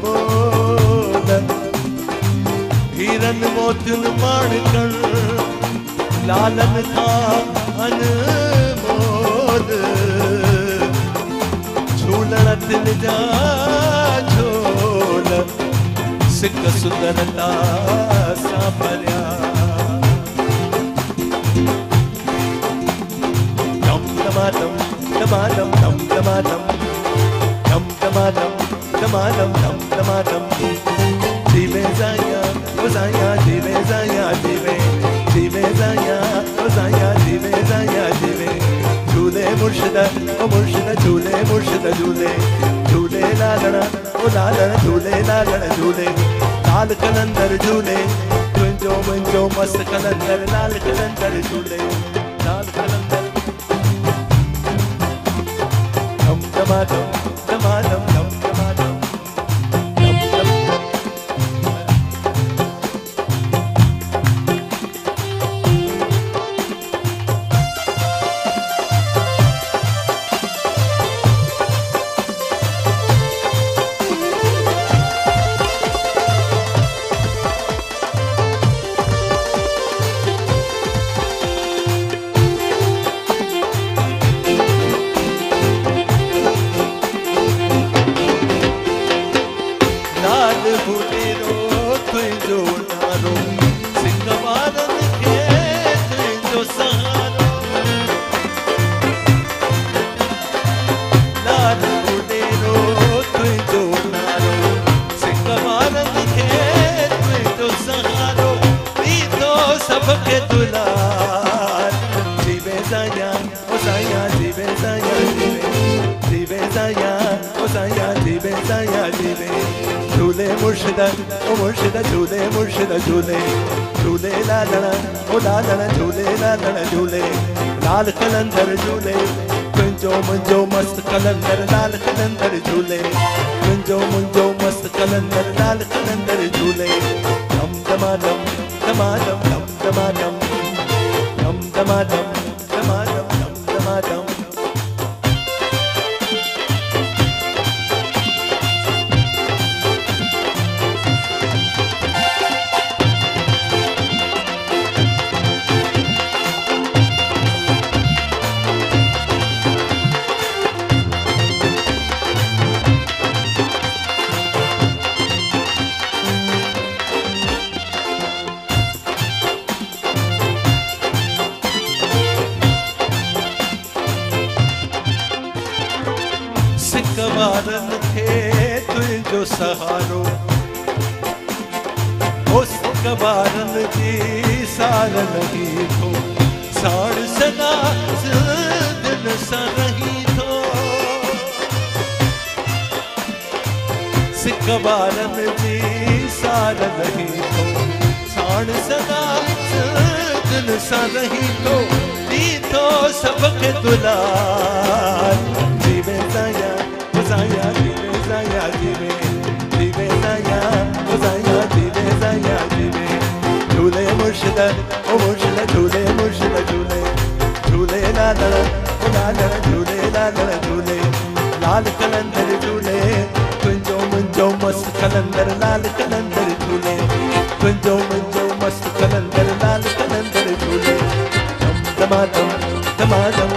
बोल हीरन मोतिन माणकण लालन था अनमोल झूलण दिल जा झोल सिक सुंदरता सा भरिया डम डमाडम डमाडम डम डमाडम डम डमाडम डमाडम डम डमाडम जीवे जाया ओ जाया जीवे जाया जीवे जीवे जाया ओ जाया जीवे जाया जीवे झूले मुर्शिदा ओ मुर्शिदा झूले मुर्शिदा झूले झूले लालना ओ लालना झूले लालना झूले लाल कलंदर झूले तुंजो मुंजो मस्त कलंदर लाल कलंदर झूले लाल कलंदर डम डमाडम डमाडम डम डमाडम झूले मुर्शिदा ओ मुर्शिदा झूले मुर्शिदा झूले झूले लालना ओ लालना झूले लालना झूले लाल कलंदर झूले तुंजो मुंजो मस्त कलंदर लाल कलंदर झूले तुंजो मुंजो मस्त कलंदर लाल कलंदर झूले डम डमाडम डमाडम डम डमाडम डम डमाडम डमाडम डम डमाडम सिकवारन थे तुझो सहारो ओ सिकवारन जी सार नहीं थो साड़ सदा दिन सा नहीं थो सिकवारन जी सार नहीं थो साड़ सदा दिन सा नहीं थो दी तो सबके दुलार जीवे जाया जाया जीवे जाया जीवे जीवे जाया ओ जाया जीवे जाया जीवे झूले मुर्शिदा ओ मुर्शिदा झूले मुर्शिदा झूले झूले लालना ओ लालना झूले लालना झूले लाल कलंदर झूले तुंजो मुंजो मस्त कलंदर लाल कलंदर झूले तुंजो मुंजो मस्त कलंदर लाल कलंदर झूले डम डमाडम डमाडम